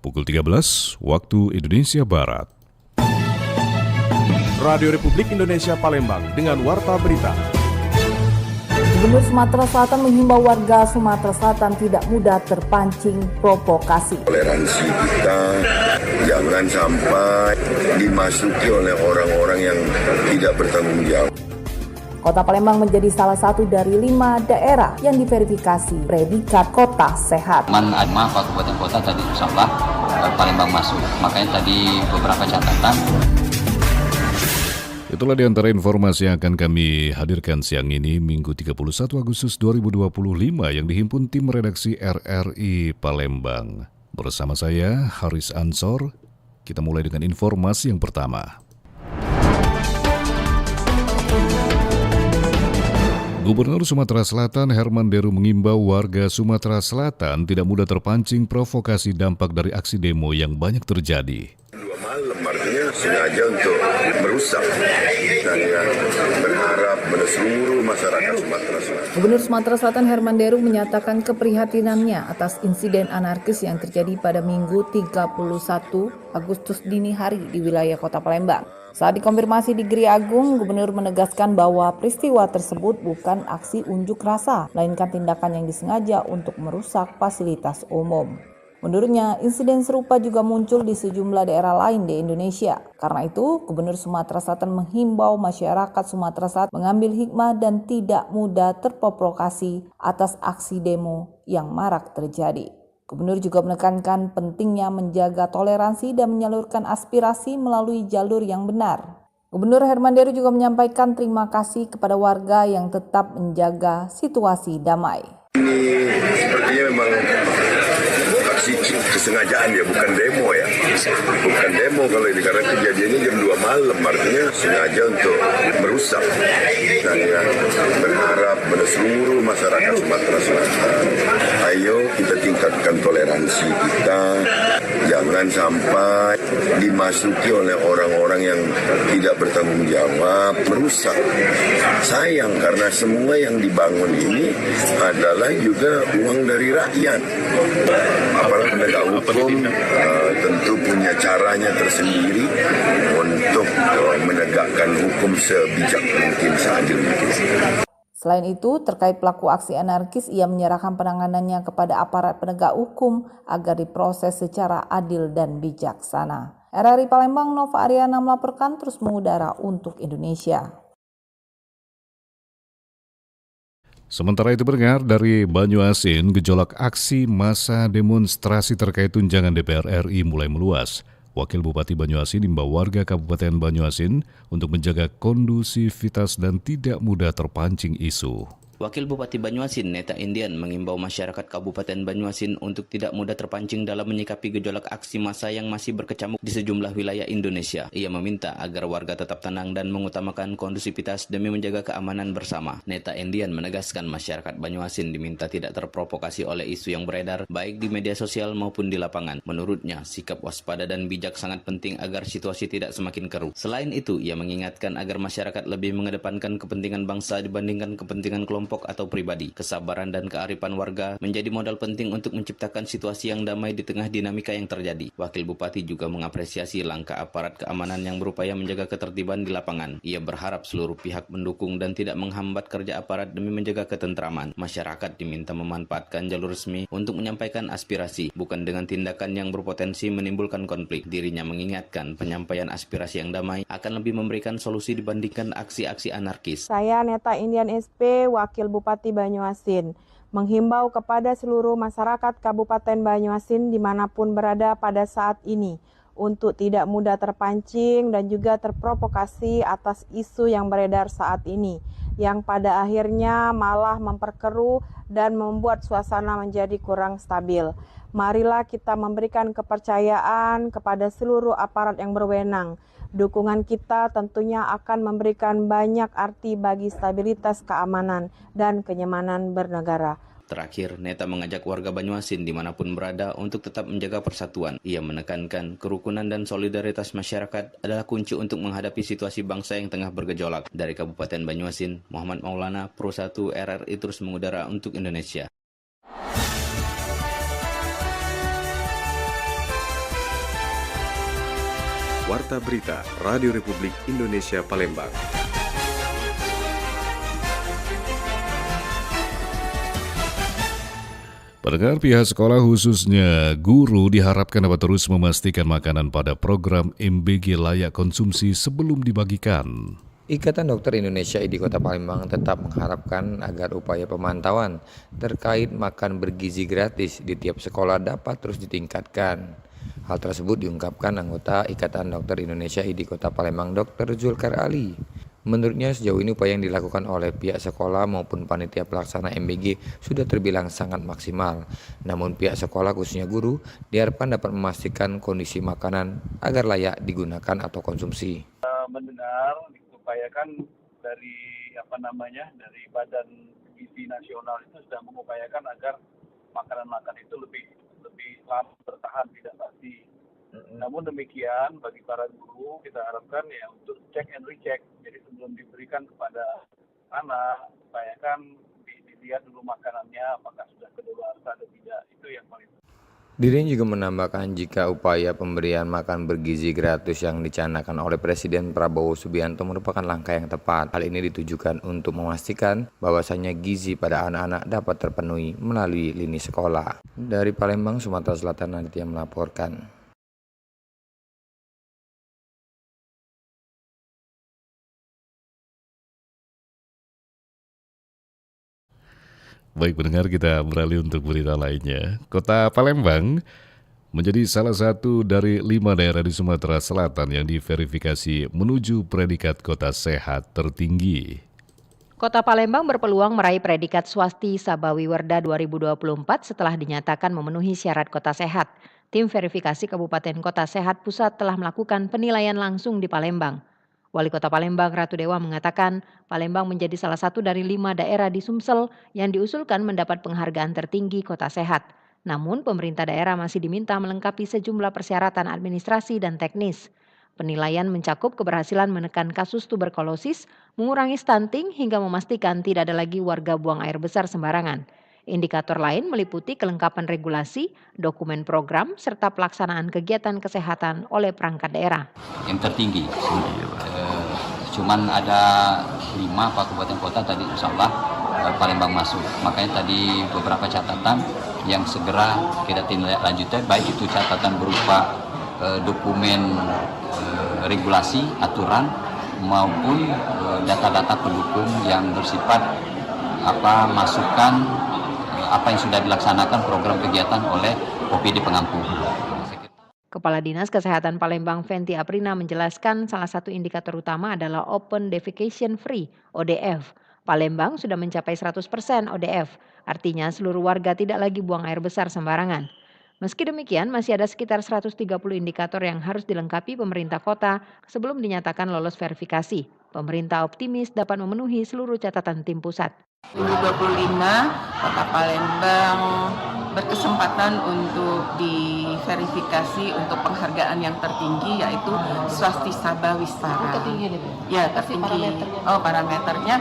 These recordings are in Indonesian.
pukul 13 waktu Indonesia Barat. Radio Republik Indonesia Palembang dengan Warta Berita. Gubernur Sumatera Selatan menghimbau warga Sumatera Selatan tidak mudah terpancing provokasi. Toleransi kita jangan sampai dimasuki oleh orang-orang yang tidak bertanggung jawab. Kota Palembang menjadi salah satu dari 5 daerah yang diverifikasi predikat kota sehat. Kabupaten kota tadi Susah Palembang masuk, makanya tadi beberapa catatan. Itulah di antara informasi yang akan kami hadirkan siang ini, Minggu 31 Agustus 2025 yang dihimpun tim redaksi RRI Palembang. Bersama saya, Haris Ansor, kita mulai dengan informasi yang pertama. Gubernur Sumatera Selatan Herman Deru mengimbau warga Sumatera Selatan tidak mudah terpancing provokasi dampak dari aksi demo yang banyak terjadi. 2 malam artinya sengaja untuk merusak. Saya berharap pada seluruh masyarakat Sumatera Selatan. Gubernur Sumatera Selatan Herman Deru menyatakan keprihatinannya atas insiden anarkis yang terjadi pada Minggu 31 Agustus dini hari di wilayah Kota Palembang. Saat dikonfirmasi di Geri Agung, Gubernur menegaskan bahwa peristiwa tersebut bukan aksi unjuk rasa, melainkan tindakan yang disengaja untuk merusak fasilitas umum. Menurutnya, insiden serupa juga muncul di sejumlah daerah lain di Indonesia. Karena itu, Gubernur Sumatera Selatan menghimbau masyarakat Sumatera Selatan mengambil hikmah dan tidak mudah terprovokasi atas aksi demo yang marak terjadi. Gubernur juga menekankan pentingnya menjaga toleransi dan menyalurkan aspirasi melalui jalur yang benar. Gubernur Herman Deru juga menyampaikan terima kasih kepada warga yang tetap menjaga situasi damai. Ini sepertinya memang aksi kesengajaan ya, bukan demo ya. Bukan demo kalau ini, karena kejadiannya jam 2 malam, artinya sengaja untuk merusak. Saya berharap pada seluruh masyarakat Sumatera Selatan, ayo kita tingkatkan toleransi kita, jangan sampai dimasuki oleh orang-orang yang tidak bertanggung jawab, merusak. Sayang karena semua yang dibangun ini adalah juga uang dari rakyat. Aparat penegak hukum tentu punya caranya tersendiri untuk menegakkan hukum sebijak mungkin, seadil mungkin. Selain itu, terkait pelaku aksi anarkis, ia menyerahkan penanganannya kepada aparat penegak hukum agar diproses secara adil dan bijaksana. RRI Palembang, Nova Ariana melaporkan, terus mengudara untuk Indonesia. Sementara itu berdengar dari Banyuasin, gejolak aksi massa demonstrasi terkait tunjangan DPR RI mulai meluas. Wakil Bupati Banyuasin imbau warga Kabupaten Banyuasin untuk menjaga kondusivitas dan tidak mudah terpancing isu. Wakil Bupati Banyuasin, Neta Indian, mengimbau masyarakat Kabupaten Banyuasin untuk tidak mudah terpancing dalam menyikapi gejolak aksi massa yang masih berkecamuk di sejumlah wilayah Indonesia. Ia meminta agar warga tetap tenang dan mengutamakan kondusivitas demi menjaga keamanan bersama. Neta Indian menegaskan masyarakat Banyuasin diminta tidak terprovokasi oleh isu yang beredar, baik di media sosial maupun di lapangan. Menurutnya, sikap waspada dan bijak sangat penting agar situasi tidak semakin keruh. Selain itu, ia mengingatkan agar masyarakat lebih mengedepankan kepentingan bangsa dibandingkan kepentingan kelompok atau pribadi. Kesabaran dan kearifan warga menjadi modal penting untuk menciptakan situasi yang damai di tengah dinamika yang terjadi. Wakil Bupati juga mengapresiasi langkah aparat keamanan yang berupaya menjaga ketertiban di lapangan. Ia berharap seluruh pihak mendukung dan tidak menghambat kerja aparat demi menjaga ketentraman. Masyarakat diminta memanfaatkan jalur resmi untuk menyampaikan aspirasi, bukan dengan tindakan yang berpotensi menimbulkan konflik. Dirinya mengingatkan penyampaian aspirasi yang damai akan lebih memberikan solusi dibandingkan aksi-aksi anarkis. Saya Neta Indian SP, Wakil Bupati Banyuasin, menghimbau kepada seluruh masyarakat Kabupaten Banyuasin dimanapun berada pada saat ini untuk tidak mudah terpancing dan juga terprovokasi atas isu yang beredar saat ini, yang pada akhirnya malah memperkeruh dan membuat suasana menjadi kurang stabil. Marilah kita memberikan kepercayaan kepada seluruh aparat yang berwenang. Dukungan kita tentunya akan memberikan banyak arti bagi stabilitas keamanan dan kenyamanan bernegara. Terakhir, Neta mengajak warga Banyuasin dimanapun berada untuk tetap menjaga persatuan. Ia menekankan kerukunan dan solidaritas masyarakat adalah kunci untuk menghadapi situasi bangsa yang tengah bergejolak. Dari Kabupaten Banyuasin, Muhammad Maulana, Pro 1 RRI terus mengudara untuk Indonesia. Warta Berita Radio Republik Indonesia Palembang. Pendengar, pihak sekolah khususnya guru diharapkan dapat terus memastikan makanan pada program MBG layak konsumsi sebelum dibagikan. Ikatan Dokter Indonesia di Kota Palembang tetap mengharapkan agar upaya pemantauan terkait makan bergizi gratis di tiap sekolah dapat terus ditingkatkan. Hal tersebut diungkapkan anggota Ikatan Dokter Indonesia di Kota Palembang, Dr. Zulkar Ali. Menurutnya sejauh ini upaya yang dilakukan oleh pihak sekolah maupun panitia pelaksana MBG sudah terbilang sangat maksimal. Namun pihak sekolah khususnya guru diharapkan dapat memastikan kondisi makanan agar layak digunakan atau konsumsi. Mendengar diupayakan dari dari Badan Gizi Nasional itu sudah mengupayakan agar makanan itu lebih lama bertahan, tidak basi. Namun demikian bagi para guru kita harapkan ya untuk check and recheck. Jadi sebelum diberikan kepada anak, upayakan dilihat dulu makanannya apakah sudah kedaluarsa atau tidak. Itu yang paling penting. Dirinya juga menambahkan jika upaya pemberian makan bergizi gratis yang dicanangkan oleh Presiden Prabowo Subianto merupakan langkah yang tepat. Hal ini ditujukan untuk memastikan bahwasannya gizi pada anak-anak dapat terpenuhi melalui lini sekolah. Dari Palembang, Sumatera Selatan, Aditya melaporkan. Baik pendengar, kita beralih untuk berita lainnya. Kota Palembang menjadi salah satu dari 5 daerah di Sumatera Selatan yang diverifikasi menuju predikat kota sehat tertinggi. Kota Palembang berpeluang meraih predikat Swasti Sabawi Werda 2024 setelah dinyatakan memenuhi syarat kota sehat. Tim verifikasi Kabupaten Kota Sehat Pusat telah melakukan penilaian langsung di Palembang. Wali Kota Palembang Ratu Dewa mengatakan Palembang menjadi salah satu dari 5 daerah di Sumsel yang diusulkan mendapat penghargaan tertinggi kota sehat. Namun pemerintah daerah masih diminta melengkapi sejumlah persyaratan administrasi dan teknis. Penilaian mencakup keberhasilan menekan kasus tuberkulosis, mengurangi stunting hingga memastikan tidak ada lagi warga buang air besar sembarangan. Indikator lain meliputi kelengkapan regulasi, dokumen program, serta pelaksanaan kegiatan kesehatan oleh perangkat daerah. Yang tertinggi, cuman ada 5 kabupaten kota tadi insya Allah Palembang masuk. Makanya tadi beberapa catatan yang segera kita tindak lanjutkan, baik itu catatan berupa dokumen regulasi, aturan maupun data-data pendukung yang bersifat masukan apa yang sudah dilaksanakan program kegiatan oleh OPD pengampu. Kepala Dinas Kesehatan Palembang Fenty Aprina menjelaskan salah satu indikator utama adalah Open Defecation Free (ODF). Palembang sudah mencapai 100% ODF, artinya seluruh warga tidak lagi buang air besar sembarangan. Meski demikian, masih ada sekitar 130 indikator yang harus dilengkapi pemerintah kota sebelum dinyatakan lolos verifikasi. Pemerintah optimis dapat memenuhi seluruh catatan tim pusat. 2025, Kota Palembang berkesempatan untuk diverifikasi untuk penghargaan yang tertinggi yaitu Swasti Sabah Wistara. Tertinggi ya, tertinggi. Parameternya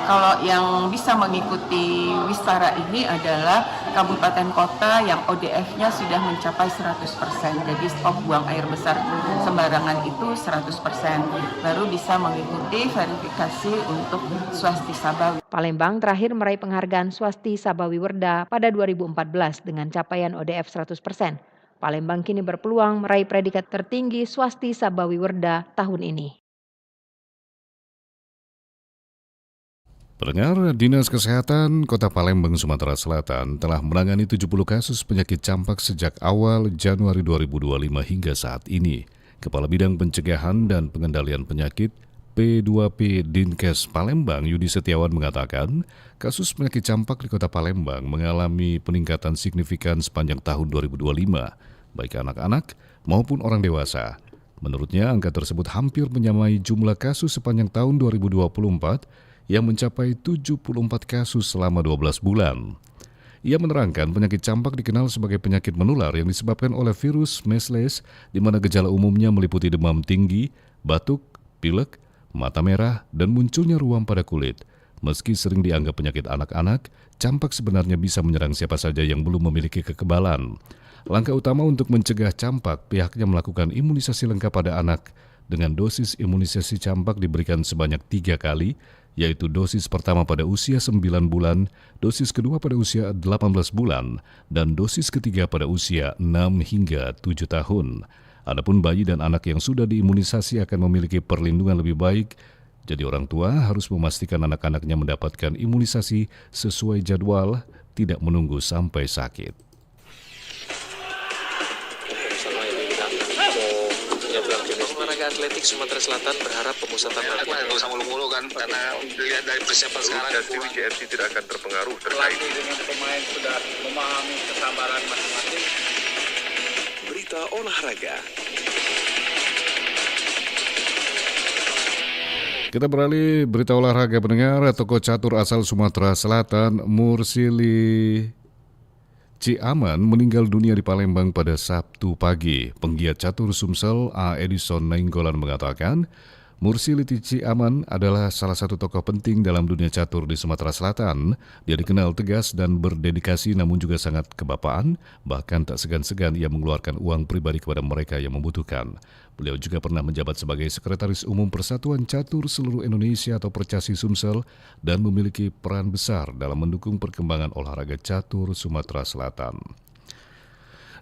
kalau yang bisa mengikuti Wistara ini adalah kabupaten kota yang ODF-nya sudah mencapai 100%. Jadi stop buang air besar sembarangan itu 100%. Baru bisa mengikuti verifikasi untuk Swasti Sabah. Palembang terakhir meraih penghargaan Swasti Sabawi Werda pada 2014 dengan capaian ODF 100%. Palembang kini berpeluang meraih predikat tertinggi Swasti Sabawi Werda tahun ini. Pendengar, Dinas Kesehatan Kota Palembang, Sumatera Selatan telah menangani 70 kasus penyakit campak sejak awal Januari 2025 hingga saat ini. Kepala Bidang Pencegahan dan Pengendalian Penyakit P2P Dinkes Palembang Yudi Setiawan mengatakan kasus penyakit campak di Kota Palembang mengalami peningkatan signifikan sepanjang tahun 2025, baik anak-anak maupun orang dewasa. Menurutnya, angka tersebut hampir menyamai jumlah kasus sepanjang tahun 2024 yang mencapai 74 kasus selama 12 bulan. Ia menerangkan penyakit campak dikenal sebagai penyakit menular yang disebabkan oleh virus measles, di mana gejala umumnya meliputi demam tinggi, batuk, pilek, mata merah, dan munculnya ruam pada kulit. Meski sering dianggap penyakit anak-anak, campak sebenarnya bisa menyerang siapa saja yang belum memiliki kekebalan. Langkah utama untuk mencegah campak, pihaknya melakukan imunisasi lengkap pada anak dengan dosis imunisasi campak diberikan sebanyak 3 kali, yaitu dosis pertama pada usia 9 bulan, dosis kedua pada usia 18 bulan, dan dosis ketiga pada usia 6 hingga 7 tahun. Adapun bayi dan anak yang sudah diimunisasi akan memiliki perlindungan lebih baik, jadi orang tua harus memastikan anak-anaknya mendapatkan imunisasi sesuai jadwal, tidak menunggu sampai sakit. Olahraga atletik Sumatera Selatan berharap pemusatan latihan nggak usah mulu-mulu kan, karena dilihat dari persiapan sekarang WJFC tidak akan terpengaruh terkait dengan pemain sudah memahami kesabaran masing-masing. berita olahraga. Kita beralih berita olahraga pendengar. Tokoh catur asal Sumatera Selatan, Mursili Ciaman meninggal dunia di Palembang pada Sabtu pagi. Penggiat catur Sumsel A. Edison Nainggolan mengatakan, Mursili Ciaman adalah salah satu tokoh penting dalam dunia catur di Sumatera Selatan. Dia dikenal tegas dan berdedikasi namun juga sangat kebapaan, bahkan tak segan-segan ia mengeluarkan uang pribadi kepada mereka yang membutuhkan. Beliau juga pernah menjabat sebagai Sekretaris Umum Persatuan Catur Seluruh Indonesia atau Percasi Sumsel dan memiliki peran besar dalam mendukung perkembangan olahraga catur Sumatera Selatan.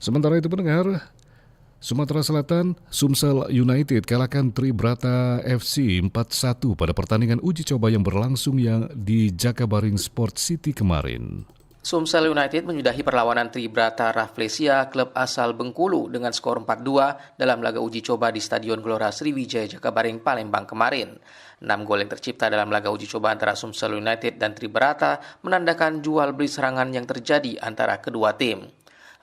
Sementara itu pendengar, Sumatera Selatan, Sumsel United kalahkan Tribrata FC 4-1 pada pertandingan uji coba yang berlangsung di Jakabaring Sport City kemarin. Sumsel United menyudahi perlawanan Tribrata Rafflesia, klub asal Bengkulu, dengan skor 4-2 dalam laga uji coba di Stadion Gelora Sriwijaya Jakabaring, Palembang kemarin. 6 gol yang tercipta dalam laga uji coba antara Sumsel United dan Tribrata menandakan jual beli serangan yang terjadi antara kedua tim.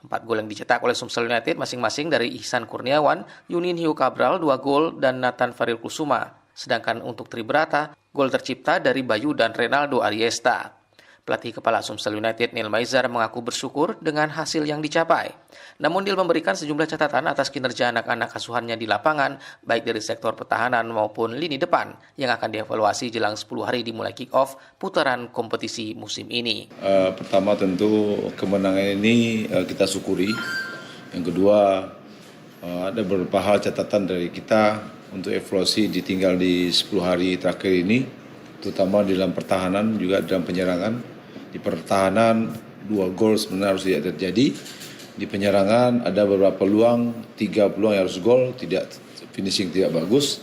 4 gol yang dicetak oleh Sumsel United masing-masing dari Ihsan Kurniawan, Yunin Hiu Cabral 2 gol, dan Nathan Faril Kusuma. Sedangkan untuk Tribrata, gol tercipta dari Bayu dan Renaldo Ariesta. Pelatih kepala Sumsel United Neil Maizar mengaku bersyukur dengan hasil yang dicapai. Namun Neil memberikan sejumlah catatan atas kinerja anak-anak asuhannya di lapangan, baik dari sektor pertahanan maupun lini depan, yang akan dievaluasi jelang 10 hari dimulai kick-off putaran kompetisi musim ini. Pertama tentu kemenangan ini kita syukuri. Yang kedua, ada beberapa hal catatan dari kita untuk evaluasi ditinggal di 10 hari terakhir ini, terutama di dalam pertahanan juga dalam penyerangan. Di pertahanan 2 gol sebenarnya harus tidak terjadi. Di penyerangan ada beberapa peluang, 3 peluang yang harus gol, finishing tidak bagus.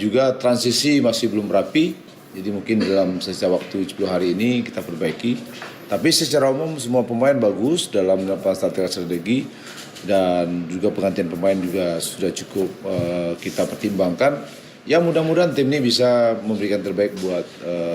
Juga transisi masih belum rapi, jadi mungkin dalam sisa waktu 10 hari ini kita perbaiki. Tapi secara umum semua pemain bagus dalam strategi dan juga penggantian pemain juga sudah cukup kita pertimbangkan. Ya mudah-mudahan tim ini bisa memberikan terbaik buat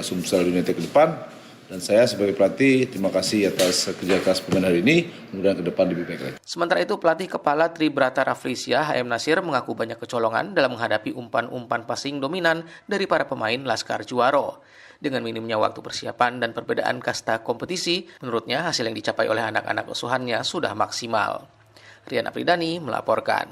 Sumsel United ke depan. Dan saya sebagai pelatih, terima kasih atas kerja keras pemain hari ini, mudah-mudahan ke depan lebih baik lagi. Sementara itu, pelatih kepala Tribrata Rafflesia, HM Nasir, mengaku banyak kecolongan dalam menghadapi umpan-umpan passing dominan dari para pemain Laskar Juaro. Dengan minimnya waktu persiapan dan perbedaan kasta kompetisi, menurutnya hasil yang dicapai oleh anak-anak asuhannya sudah maksimal. Rian Apridani melaporkan.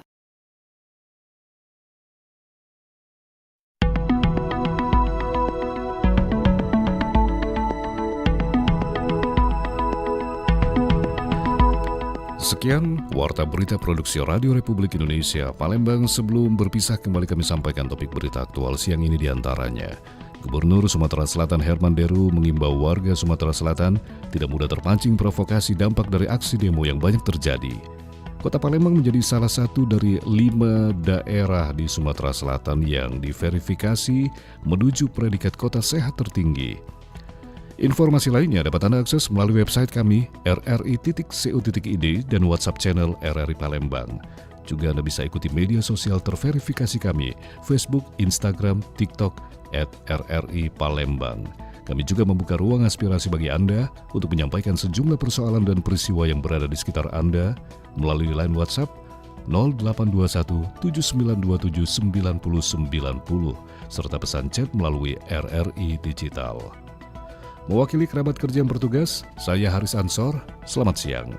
Sekian Warta Berita Produksi Radio Republik Indonesia Palembang. Sebelum berpisah kembali kami sampaikan topik berita aktual siang ini diantaranya. Gubernur Sumatera Selatan Herman Deru mengimbau warga Sumatera Selatan tidak mudah terpancing provokasi dampak dari aksi demo yang banyak terjadi. Kota Palembang menjadi salah satu dari 5 daerah di Sumatera Selatan yang diverifikasi menuju predikat kota sehat tertinggi. Informasi lainnya dapat Anda akses melalui website kami rri.co.id dan WhatsApp channel RRI Palembang. Juga Anda bisa ikuti media sosial terverifikasi kami, Facebook, Instagram, TikTok @RRI Palembang. Kami juga membuka ruang aspirasi bagi Anda untuk menyampaikan sejumlah persoalan dan peristiwa yang berada di sekitar Anda melalui line WhatsApp 0821 7927 9090 serta pesan chat melalui RRI Digital. Mewakili kerabat kerja yang bertugas, saya Haris Ansor, selamat siang.